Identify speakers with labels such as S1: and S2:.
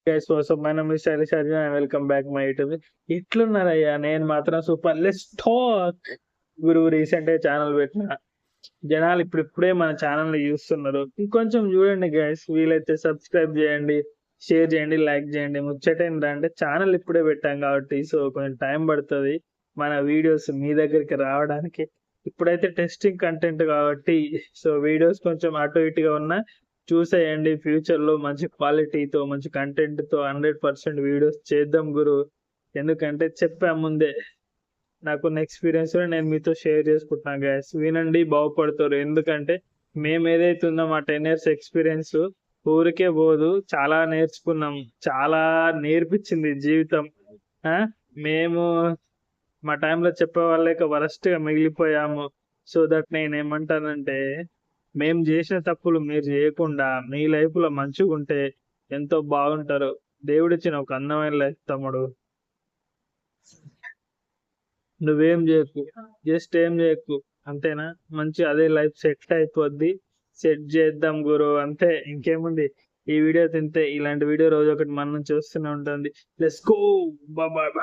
S1: Guys what's up my name is Shailesh Arjun and welcome back my YouTube. ఇట్లున్నారయ్యా నేను మాత్రం super. Let's talk గురువు recent గా ఛానల్ పెట్టిన జనాలు ఇప్పుడిప్పుడే మన ఛానల్ ని చూస్తున్నారు. ఇంకొంచెం చూడండి గైస్, వీలైతే సబ్స్క్రైబ్ చేయండి, షేర్ చేయండి, లైక్ చేయండి. ముచ్చట ఏంటంటే ఛానల్ ఇప్పుడే పెట్టాం కాబట్టి సో కొంచెం టైం పడుతుంది మన వీడియోస్ మీ దగ్గరికి రావడానికి. ఇప్పుడైతే టెస్టింగ్ కంటెంట్ కాబట్టి సో వీడియోస్ కొంచెం అటు ఇటుగా ఉన్నా చూసేయండి. ఫ్యూచర్ లో మంచి క్వాలిటీతో మంచి కంటెంట్ తో 100% వీడియోస్ చేద్దాం గురు. ఎందుకంటే చెప్పా ముందే నాకున్న ఎక్స్పీరియన్స్ నేను మీతో షేర్ చేసుకుంటున్నాను గ్యాస్. వినండి, బాగుపడతారు. ఎందుకంటే మేము ఏదైతే ఉందో మా 10 years ఎక్స్పీరియన్స్ ఊరికే పోదు, చాలా నేర్చుకున్నాం, చాలా నేర్పించింది జీవితం. మేము మా టైంలో చెప్పే వాళ్ళక వరస్ట్ గా మిగిలిపోయాము. సో దట్ నేను ఏమంటానంటే మేము చేసిన తప్పులు మీరు చేయకుండా మీ లైఫ్ లో మంచిగా ఉంటే ఎంతో బాగుంటారు. దేవుడిచ్చిన ఒక అందమైన లైఫ్ తమ్ముడు. నువ్వేం చేయకు, జస్ట్ ఏం చేయకు, అంతేనా? మంచి అదే లైఫ్ సెట్ అయిపోద్ది. సెట్ చేద్దాం గురు, అంతే. ఇంకేముంది, ఈ వీడియో తింటే ఇలాంటి వీడియో రోజు ఒకటి మనం చూస్తూనే ఉంటుంది. Let's go, bye bye.